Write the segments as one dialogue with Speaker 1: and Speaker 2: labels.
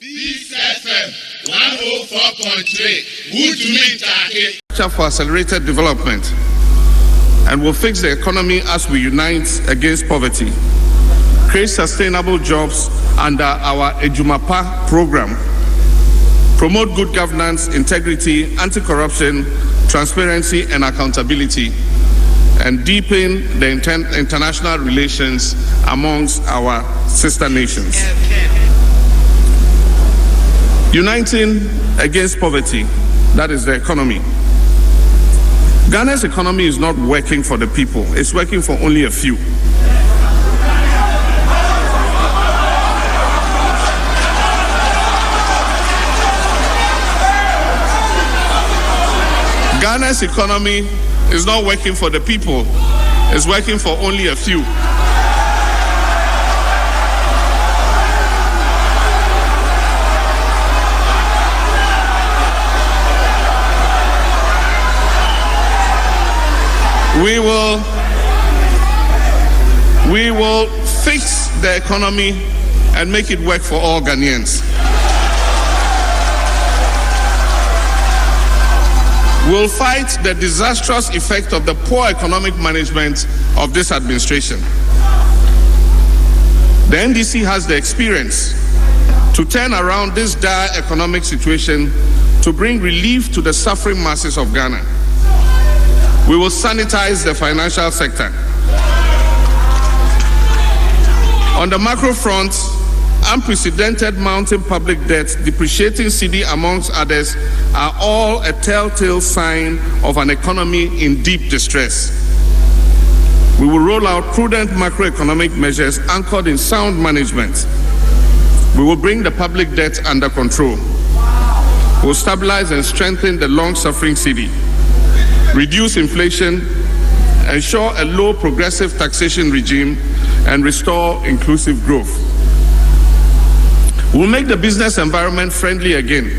Speaker 1: Peace FM 104.3.
Speaker 2: For accelerated development, and will fix the economy as we unite against poverty, create sustainable jobs under our Ejumapa program, promote good governance, integrity, anti-corruption, transparency, and accountability, and deepen the international relations amongst our sister nations. Uniting against poverty, that is the economy. Ghana's economy is not working for the people, it's working for only a few. Ghana's economy is not working for the people, it's working for only a few. We will fix the economy and make it work for all Ghanaians. We'll fight the disastrous effect of the poor economic management of this administration. The NDC has the experience to turn around this dire economic situation to bring relief to the suffering masses of Ghana. We will sanitize the financial sector. On the macro front, unprecedented mounting public debt, depreciating cedi, amongst others, are all a telltale sign of an economy in deep distress. We will roll out prudent macroeconomic measures anchored in sound management. We will bring the public debt under control. We will stabilize and strengthen the long-suffering cedi, reduce inflation, ensure a low progressive taxation regime, and restore inclusive growth. We'll make the business environment friendly again,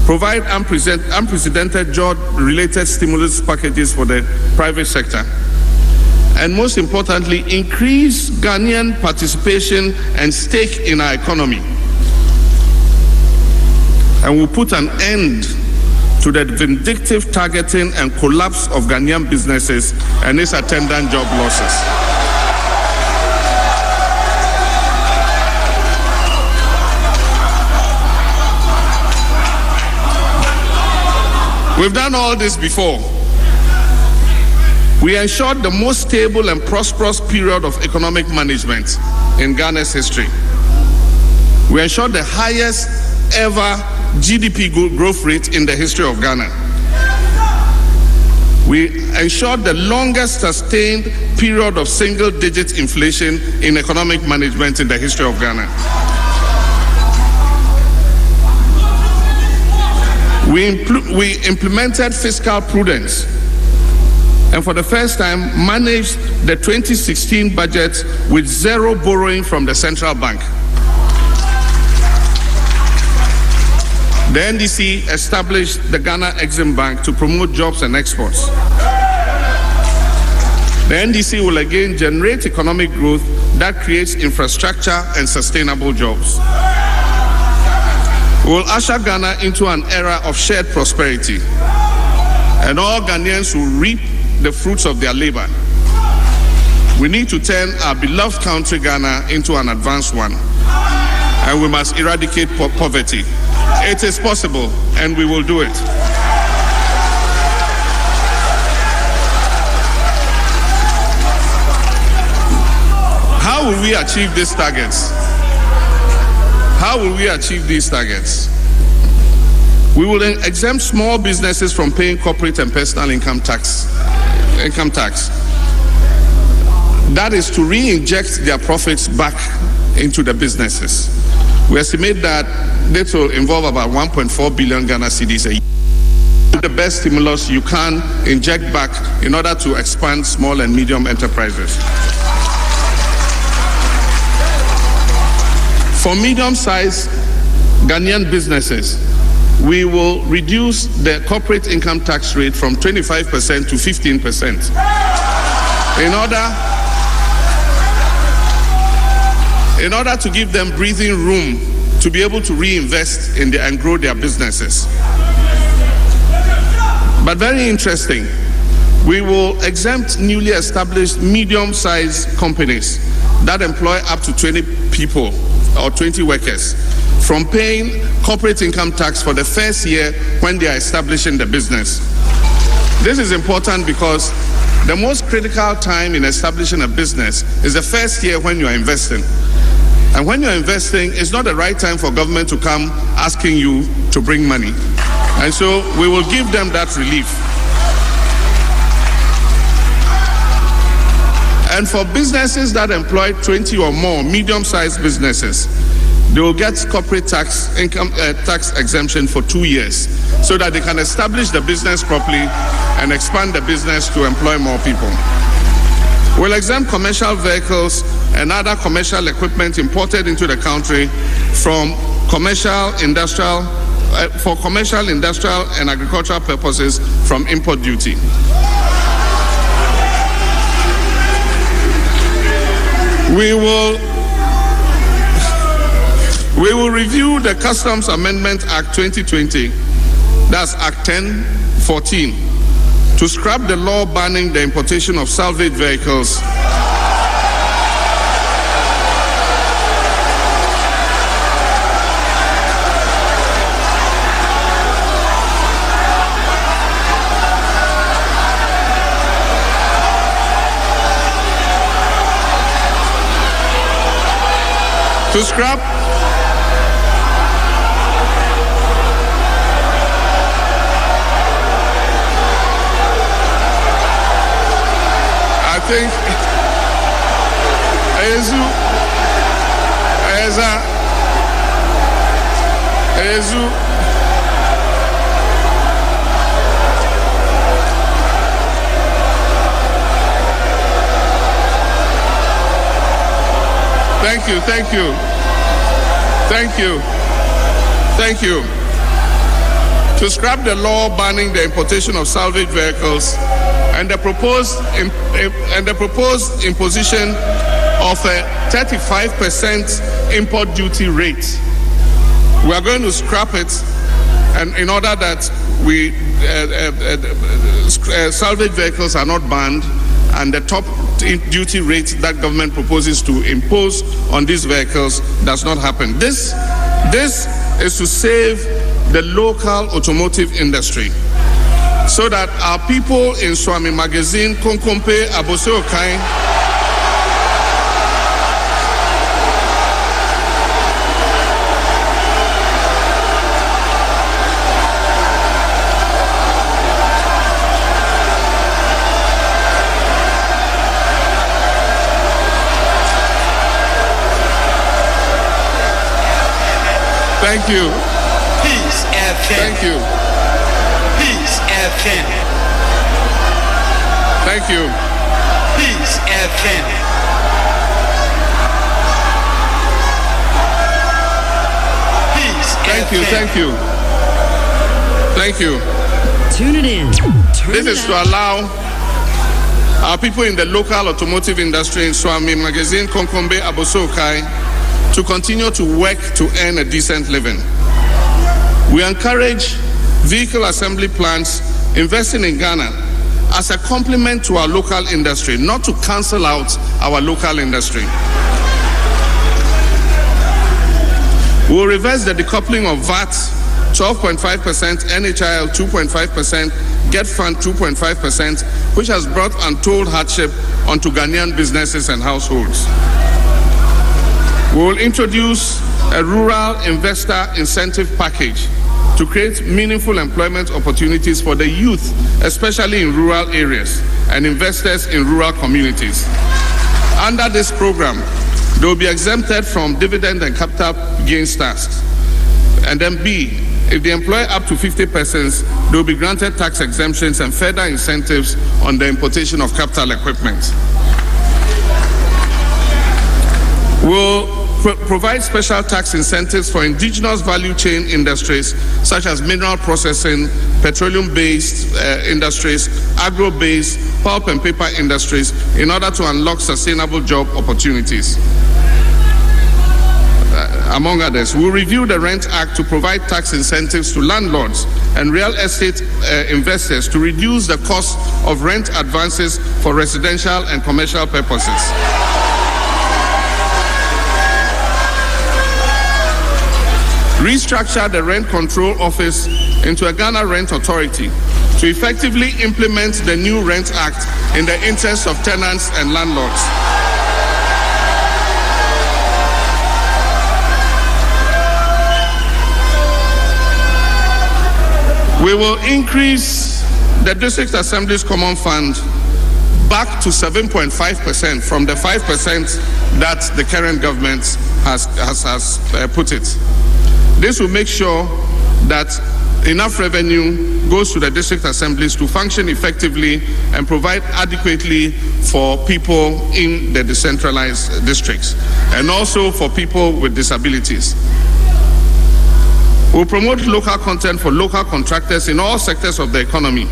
Speaker 2: provide unprecedented job-related stimulus packages for the private sector, and most importantly, increase Ghanaian participation and stake in our economy. And we'll put an end to the vindictive targeting and collapse of Ghanaian businesses and its attendant job losses. We've done all this before. We ensured the most stable and prosperous period of economic management in Ghana's history. We ensured the highest ever GDP growth rate in the history of Ghana. We ensured the longest sustained period of single-digit inflation in economic management in the history of Ghana. We implemented fiscal prudence and for the first time managed the 2016 budget with zero borrowing from the central bank. The NDC established the Ghana Exim Bank to promote jobs and exports. The NDC will again generate economic growth that creates infrastructure and sustainable jobs. We will usher Ghana into an era of shared prosperity, and all Ghanaians will reap the fruits of their labor. We need to turn our beloved country Ghana into an advanced one, and we must eradicate poverty. It is possible, and we will do it. How will we achieve these targets? How will we achieve these targets? We will then exempt small businesses from paying corporate and personal income tax. That is to re-inject their profits back into the businesses. We estimate that this will involve about 1.4 billion Ghana cedis a year. The best stimulus you can inject back in order to expand small and medium enterprises. For medium-sized Ghanaian businesses, we will reduce the corporate income tax rate from 25% to 15% in order to give them breathing room to be able to reinvest in and grow their businesses. But very interesting, we will exempt newly established medium-sized companies that employ up to 20 people or 20 workers from paying corporate income tax for the first year when they are establishing the business. This is important because the most critical time in establishing a business is the first year when you are investing. And when you're investing, it's not the right time for government to come asking you to bring money. And so we will give them that relief. And for businesses that employ 20 or more, medium-sized businesses, they will get corporate tax exemption for 2 years so that they can establish the business properly and expand the business to employ more people. We'll exempt commercial vehicles and other commercial equipment imported into the country from commercial, industrial, and agricultural purposes from import duty. We will review the Customs Amendment Act 2020, that's Act 1014, to scrap the law banning the importation of salvage vehicles to scrap I think Thank you. To scrap the law banning the importation of salvage vehicles and the proposed imposition of a 35% import duty rate. We are going to scrap it, and in order that salvage vehicles are not banned, and the top duty rate that government proposes to impose on these vehicles does not happen. This is to save the local automotive industry so that our people in Swami Magazine, Konkompe, Aboseokai, Thank you.
Speaker 3: Peace FM.
Speaker 2: Thank you.
Speaker 3: Peace FM.
Speaker 2: Thank you.
Speaker 3: Peace FM. Peace
Speaker 2: Thank you.
Speaker 3: FM.
Speaker 2: Thank you. Thank you.
Speaker 4: Tune it in.
Speaker 2: This is to allow our people in the local automotive industry in Swami Magazine, Konkombe, Aboseokai, to continue to work to earn a decent living. We encourage vehicle assembly plants investing in Ghana as a complement to our local industry, not to cancel out our local industry. We will reverse the decoupling of VAT 12.5%, NHIL 2.5%, Get Fund 2.5%, which has brought untold hardship onto Ghanaian businesses and households. We will introduce a rural investor incentive package to create meaningful employment opportunities for the youth, especially in rural areas, and investors in rural communities. Under this program, they will be exempted from dividend and capital gains tax. And then B, if they employ up to 50 persons, they will be granted tax exemptions and further incentives on the importation of capital equipment. We'll provide special tax incentives for indigenous value chain industries such as mineral processing, petroleum-based industries, agro-based, pulp and paper industries in order to unlock sustainable job opportunities. among others. We'll review the Rent Act to provide tax incentives to landlords and real estate investors to reduce the cost of rent advances for residential and commercial purposes. Restructure the Rent Control Office into a Ghana Rent Authority to effectively implement the new Rent Act in the interest of tenants and landlords. We will increase the District Assembly's Common Fund back to 7.5% from the 5% that the current government has put it. This will make sure that enough revenue goes to the district assemblies to function effectively and provide adequately for people in the decentralized districts and also for people with disabilities. We'll promote local content for local contractors in all sectors of the economy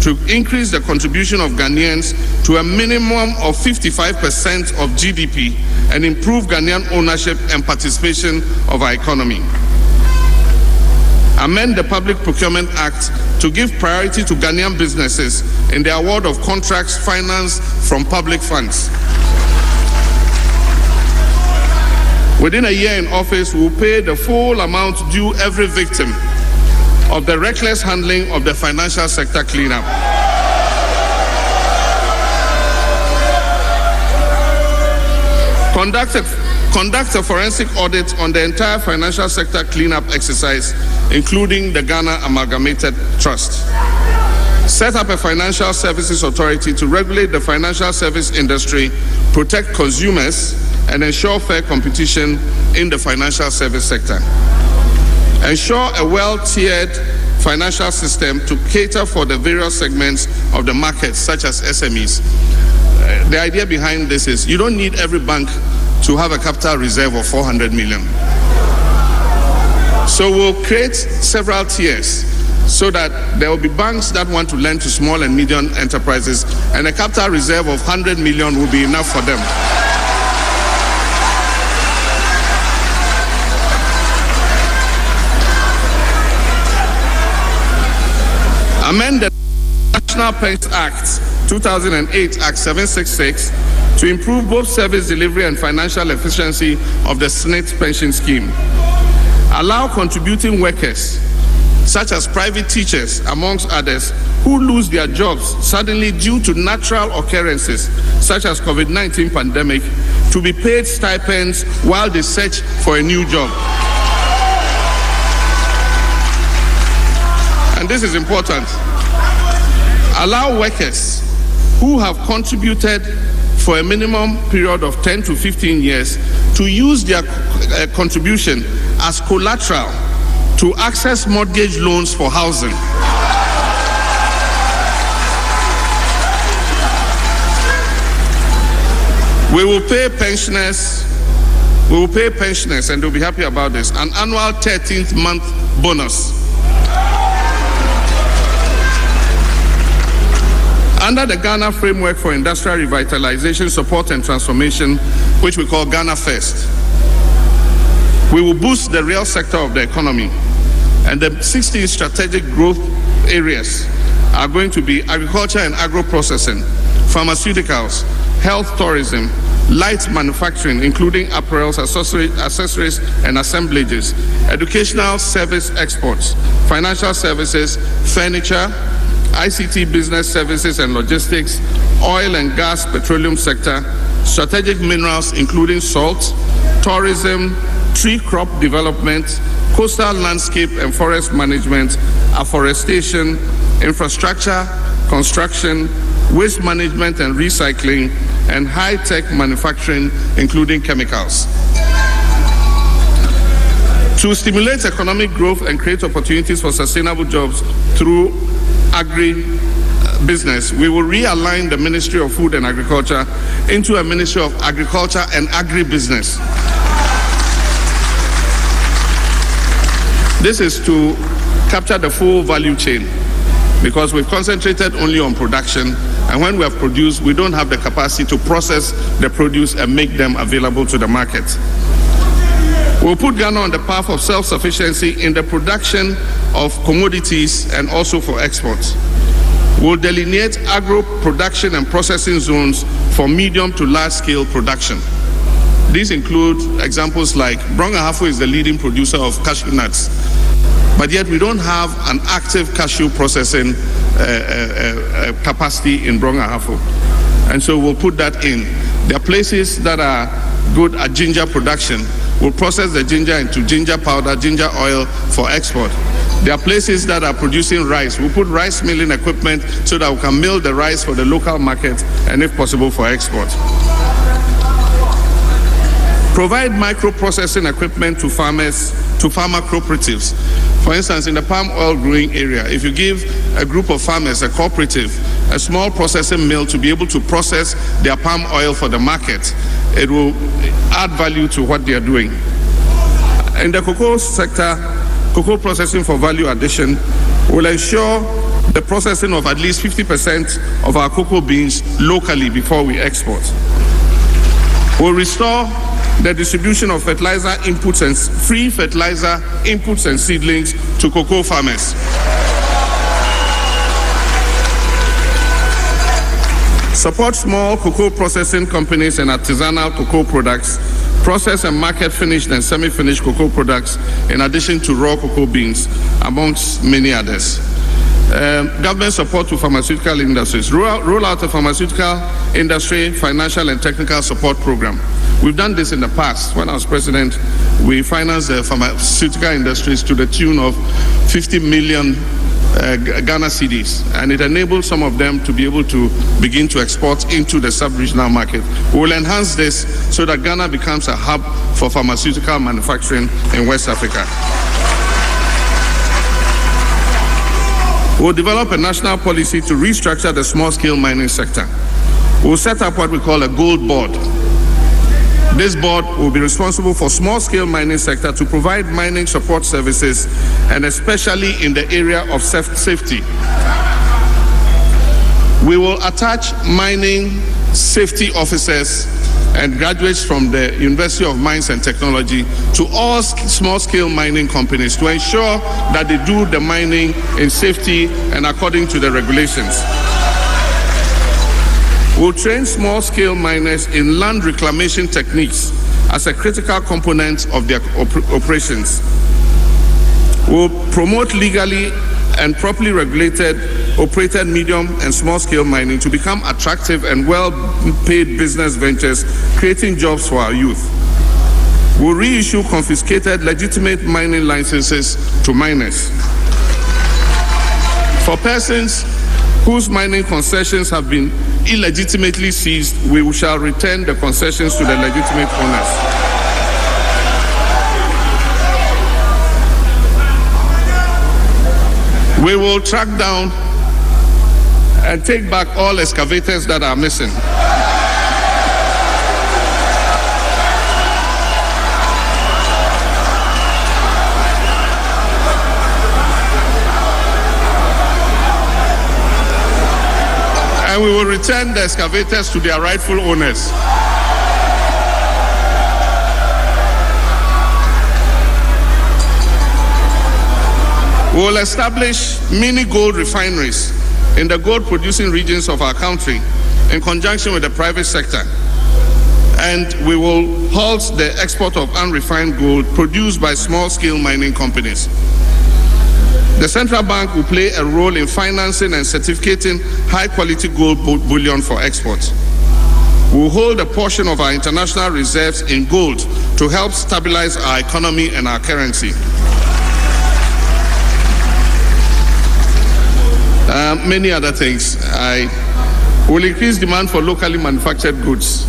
Speaker 2: to increase the contribution of Ghanaians to a minimum of 55% of GDP and improve Ghanaian ownership and participation of our economy. Amend the Public Procurement Act to give priority to Ghanaian businesses in the award of contracts financed from public funds. Within a year in office, we will pay the full amount due every victim of the reckless handling of the financial sector cleanup. Conduct a forensic audit on the entire financial sector cleanup exercise, including the Ghana Amalgamated Trust. Set up a financial services authority to regulate the financial service industry, protect consumers, and ensure fair competition in the financial service sector. Ensure a well-tiered financial system to cater for the various segments of the market, such as SMEs. The idea behind this is you don't need every bank to have a capital reserve of 400 million. So we'll create several tiers so that there will be banks that want to lend to small and medium enterprises, and a capital reserve of 100 million will be enough for them. Amend the National Pensions Act 2008, Act 766, to improve both service delivery and financial efficiency of the SNIT pension scheme. Allow contributing workers, such as private teachers, amongst others, who lose their jobs suddenly due to natural occurrences, such as COVID-19 pandemic, to be paid stipends while they search for a new job. And this is important. Allow workers who have contributed for a minimum period of 10 to 15 years to use their contribution as collateral to access mortgage loans for housing. We will pay pensioners, and they'll be happy about this, an annual 13th month bonus. Under the Ghana Framework for Industrial Revitalization, Support and Transformation, which we call Ghana First, we will boost the real sector of the economy. And the 16 strategic growth areas are going to be agriculture and agro-processing, pharmaceuticals, health tourism, light manufacturing, including apparels, accessories, and assemblages, educational service exports, financial services, furniture, ICT business services and logistics, oil and gas, petroleum sector, strategic minerals, including salt, tourism, tree crop development, coastal landscape and forest management, afforestation, infrastructure, construction, waste management and recycling, and high-tech manufacturing, including chemicals. To stimulate economic growth and create opportunities for sustainable jobs through agri-business, we will realign the Ministry of Food and Agriculture into a Ministry of Agriculture and Agribusiness. This is to capture the full value chain, because we've concentrated only on production, and when we have produced, we don't have the capacity to process the produce and make them available to the market. We'll put Ghana on the path of self-sufficiency in the production of commodities and also for exports. We'll delineate agro-production and processing zones for medium to large-scale production. These include examples like Brong-Ahafo is the leading producer of cashew nuts, but yet we don't have an active cashew processing capacity in Brong-Ahafo. And so we'll put that in. There are places that are good at ginger production. We'll process the ginger into ginger powder, ginger oil for export. There are places that are producing rice. We'll put rice milling equipment so that we can mill the rice for the local market and, if possible, for export. Provide micro-processing equipment to farmers, to farmer cooperatives. For instance, in the palm oil growing area, if you give a group of farmers, a cooperative, a small processing mill to be able to process their palm oil for the market, it will add value to what they are doing. In the cocoa sector, cocoa processing for value addition will ensure the processing of at least 50% of our cocoa beans locally before we export. We'll restore the distribution of fertilizer inputs and free fertilizer inputs and seedlings to cocoa farmers. Support small cocoa processing companies and artisanal cocoa products, process and market finished and semi-finished cocoa products, in addition to raw cocoa beans, amongst many others. Government support to pharmaceutical industries. Roll out a pharmaceutical industry financial and technical support program. We've done this in the past. When I was president, we financed the pharmaceutical industries to the tune of 50 million Ghana cedis, and it enabled some of them to be able to begin to export into the sub-regional market. We will enhance this so that Ghana becomes a hub for pharmaceutical manufacturing in West Africa. We'll develop a national policy to restructure the small-scale mining sector. We'll set up what we call a gold board. This board will be responsible for small-scale mining sector to provide mining support services, and especially in the area of safety. We will attach mining safety officers and graduates from the University of Mines and Technology to all small-scale mining companies to ensure that they do the mining in safety and according to the regulations. We'll train small-scale miners in land reclamation techniques as a critical component of their operations. We'll promote legally and properly operated medium and small-scale mining to become attractive and well-paid business ventures, creating jobs for our youth. We'll reissue confiscated legitimate mining licenses to miners. For persons whose mining concessions have been illegitimately seized, we shall return the concessions to the legitimate owners. We will track down and take back all excavators that are missing. And we will return the excavators to their rightful owners. We will establish mini gold refineries in the gold producing regions of our country in conjunction with the private sector. And we will halt the export of unrefined gold produced by small-scale mining companies. The central bank will play a role in financing and certificating high-quality gold bullion for export. We will hold a portion of our international reserves in gold to help stabilize our economy and our currency. Many other things. I will increase demand for locally manufactured goods,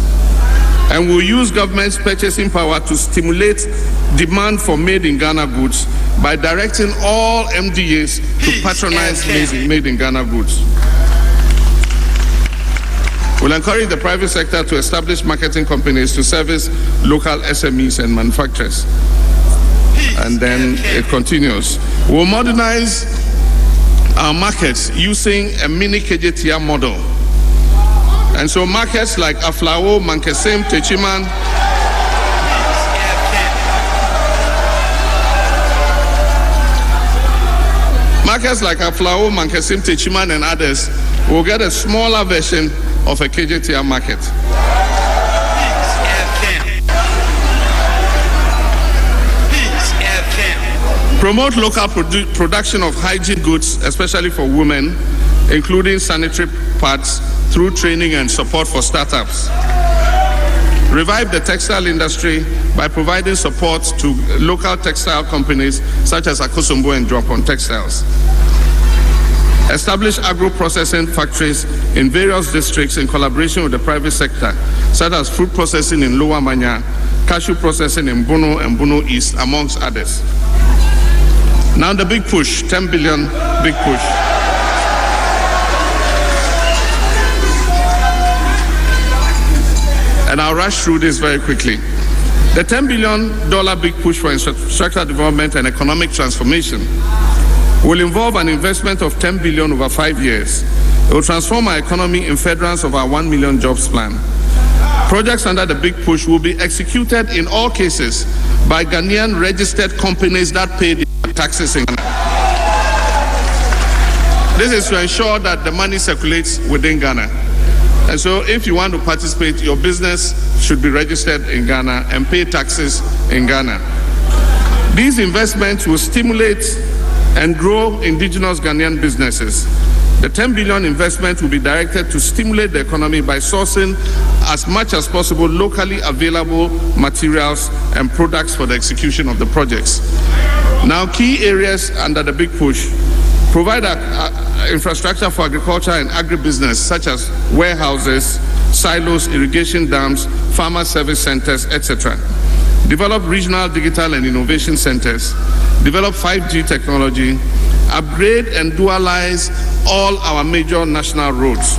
Speaker 2: and we'll use government's purchasing power to stimulate demand for made-in-Ghana goods by directing all MDAs to patronize made-in-Ghana goods. We'll encourage the private sector to establish marketing companies to service local SMEs and manufacturers. And then it continues. We'll modernize our markets using a mini KJTR model. And so markets like Aflao, Mankesim, Techiman, Markets like Aflao, Mankesim, Techiman, and others will get a smaller version of a KJTR market. Promote local production of hygiene goods, especially for women, including sanitary pads, through training and support for startups. Revive the textile industry by providing support to local textile companies such as Akosombo and Dropon Textiles. Establish agro-processing factories in various districts in collaboration with the private sector, such as fruit processing in Lower Manya, cashew processing in Bono and Bono East, amongst others. Now the big push, 10 billion big push. And I'll rush through this very quickly. The $10 billion big push for infrastructure development and economic transformation will involve an investment of $10 billion over 5 years. It will transform our economy in furtherance of our 1 million jobs plan. Projects under the big push will be executed in all cases by Ghanaian registered companies that pay their taxes in Ghana. This is to ensure that the money circulates within Ghana. And so if you want to participate, your business should be registered in Ghana and pay taxes in Ghana. These investments will stimulate and grow indigenous Ghanaian businesses. The 10 billion investment will be directed to stimulate the economy by sourcing as much as possible locally available materials and products for the execution of the projects. Now, key areas under the big push: provide infrastructure for agriculture and agribusiness, such as warehouses, silos, irrigation dams, farmer service centers, etc. Develop regional digital and innovation centers. Develop 5G technology. Upgrade and dualize all our major national roads.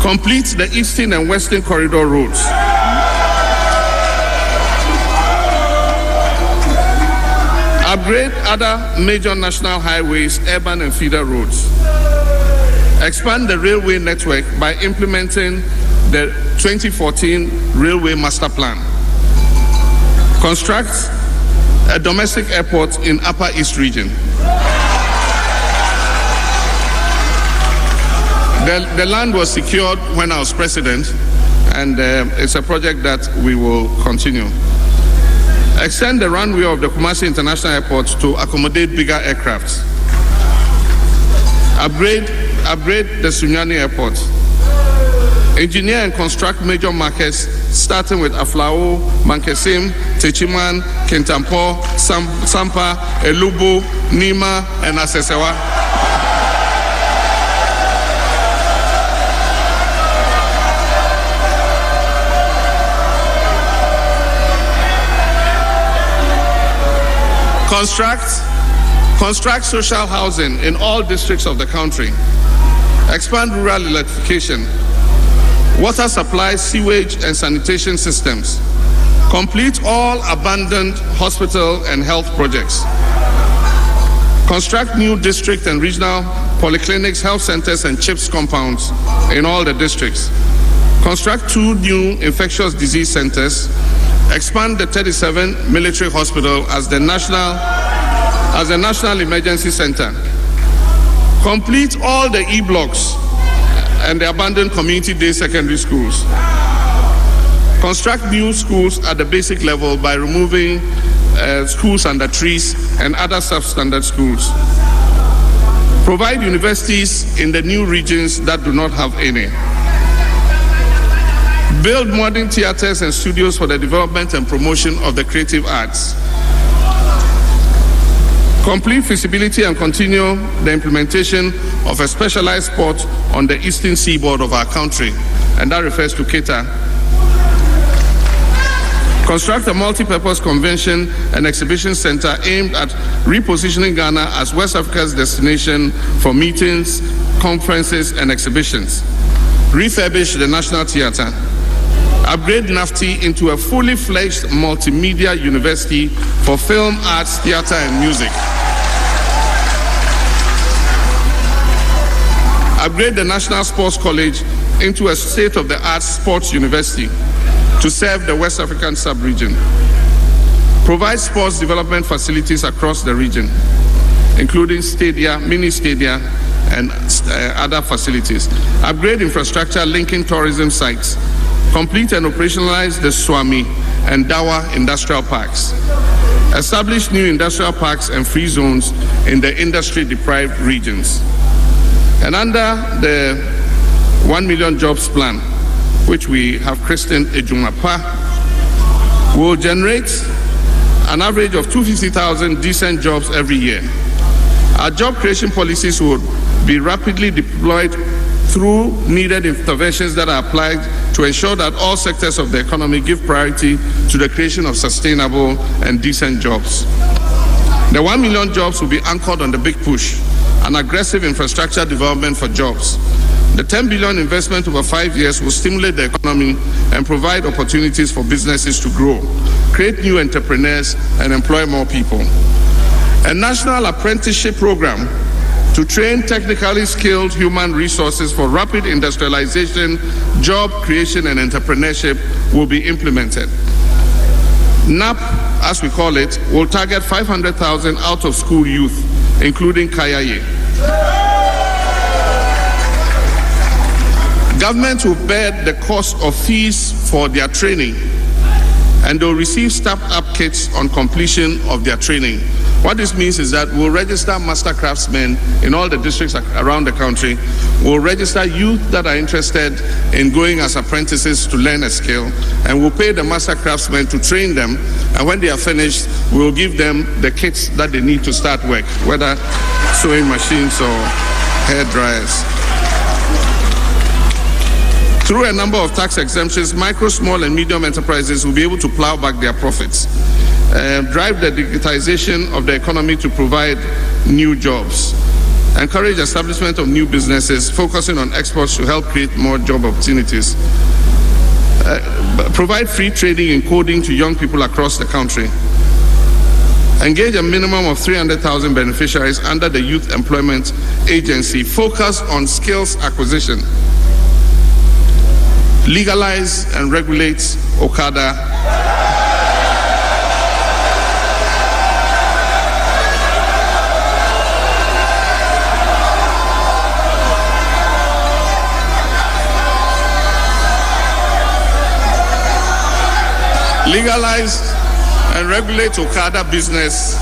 Speaker 2: Complete the Eastern and Western Corridor roads. Upgrade other major national highways, urban and feeder roads. Expand the railway network by implementing the 2014 Railway Master Plan. Construct a domestic airport in Upper East Region. The land was secured when I was president, and it's a project that we will continue. Extend the runway of the Kumasi International Airport to accommodate bigger aircrafts. Upgrade the Sunyani Airport. Engineer and construct major markets, starting with Aflao, Mankesim, Techiman, Kintampo, Sampa, Elubu, Nima, and Asesewa. Construct social housing in all districts of the country. Expand rural electrification. Water supply, sewage, and sanitation systems. Complete all abandoned hospital and health projects. Construct new district and regional polyclinics, health centers, and CHIPS compounds in all the districts. Construct 2 new infectious disease centers. Expand the 37 military hospital as the national emergency center. Complete all the E-blocks and the abandoned community day secondary schools. Construct new schools at the basic level by removing schools under trees and other substandard schools. Provide universities in the new regions that do not have any. Build modern theaters and studios for the development and promotion of the creative arts. Complete feasibility and continue the implementation of a specialized port on the eastern seaboard of our country, and that refers to Keita. Construct a multi-purpose convention and exhibition center aimed at repositioning Ghana as West Africa's destination for meetings, conferences, and exhibitions. Refurbish the National Theatre. Upgrade NAFTI into a fully fledged multimedia university for film, arts, theater, and music. Upgrade the National Sports College into a state-of-the-art sports university to serve the West African sub-region. Provide sports development facilities across the region, including stadia, mini stadia, and other facilities. Upgrade infrastructure linking tourism sites. Complete and operationalize the Swami and Dawa industrial parks. Establish new industrial parks and free zones in the industry-deprived regions. And under the 1 million jobs plan, which we have christened Ejumapa, will generate an average of 250,000 decent jobs every year. Our job creation policies would be rapidly deployed through needed interventions that are applied to ensure that all sectors of the economy give priority to the creation of sustainable and decent jobs. The 1 million jobs will be anchored on the big push, an aggressive infrastructure development for jobs. The 10 billion investment over 5 years will stimulate the economy and provide opportunities for businesses to grow, create new entrepreneurs, and employ more people. A national apprenticeship program to train technically skilled human resources for rapid industrialization, job creation, and entrepreneurship will be implemented. NAP, as we call it, will target 500,000 out-of-school youth, including Kayaye. Government will bear the cost of fees for their training, and they'll receive start-up kits on completion of their training. What this means is that we'll register master craftsmen in all the districts around the country. We'll register youth that are interested in going as apprentices to learn a skill, and we'll pay the master craftsmen to train them. And when they are finished, we'll give them the kits that they need to start work, whether sewing machines or hair dryers. Through a number of tax exemptions, micro, small, and medium enterprises will be able to plow back their profits. Drive the digitization of the economy to provide new jobs. Encourage establishment of new businesses, focusing on exports to help create more job opportunities. Provide free training in coding to young people across the country. Engage a minimum of 300,000 beneficiaries under the Youth Employment Agency, focused on skills acquisition. Legalize and regulate Okada. Legalize and regulate Okada business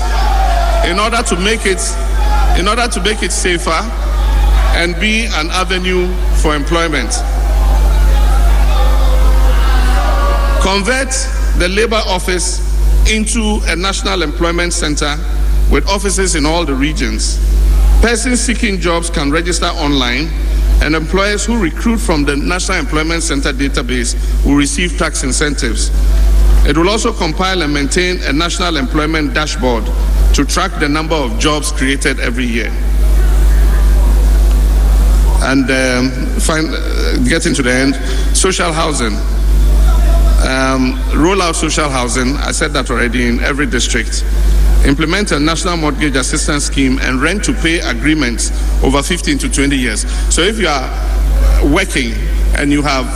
Speaker 2: in order to make it safer and be an avenue for employment. Convert the labor office into a national employment center with offices in all the regions. Persons seeking jobs can register online, and employers who recruit from the National Employment Center database will receive tax incentives. It will also compile and maintain a national employment dashboard to track the number of jobs created every year. And getting to the end, social housing. Roll out social housing, I said that already, in every district. Implement a national mortgage assistance scheme and rent-to-pay agreements over 15 to 20 years. So if you are working and you have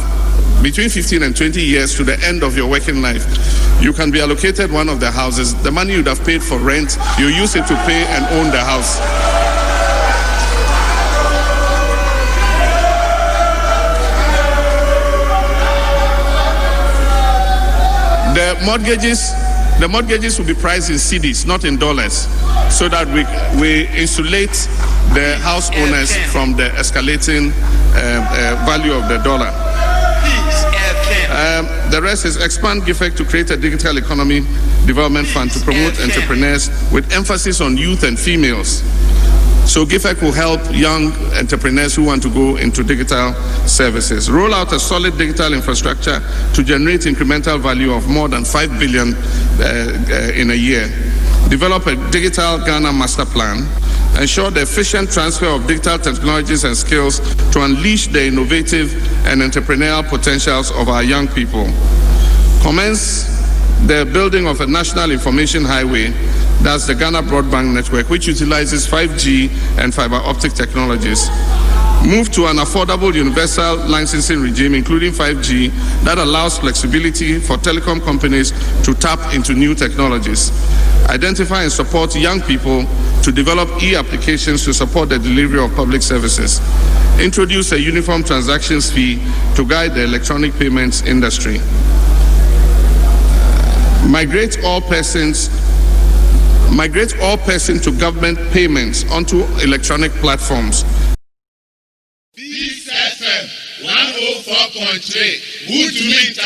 Speaker 2: between 15 and 20 years to the end of your working life, you can be allocated one of the houses. The money you'd have paid for rent, you use it to pay and own the house. The mortgages will be priced in cedis, not in dollars, so that we insulate the house owners from the escalating value of the dollar. The rest is expand GIFEC to create a digital economy development fund to promote entrepreneurs with emphasis on youth and females. So GIFEC will help young entrepreneurs who want to go into digital services. Roll out a solid digital infrastructure to generate incremental value of more than 5 billion in a year. Develop a digital Ghana master plan. Ensure the efficient transfer of digital technologies and skills to unleash the innovative and entrepreneurial potentials of our young people. Commence the building of a national information highway, that's the Ghana Broadband Network, which utilizes 5G and fiber optic technologies. Move to an affordable universal licensing regime, including 5G, that allows flexibility for telecom companies to tap into new technologies. Identify and support young people to develop e-applications to support the delivery of public services. Introduce a uniform transactions fee to guide the electronic payments industry. Migrate all person-to-government payments onto electronic platforms.
Speaker 1: Peace FM 104.3. Who to meet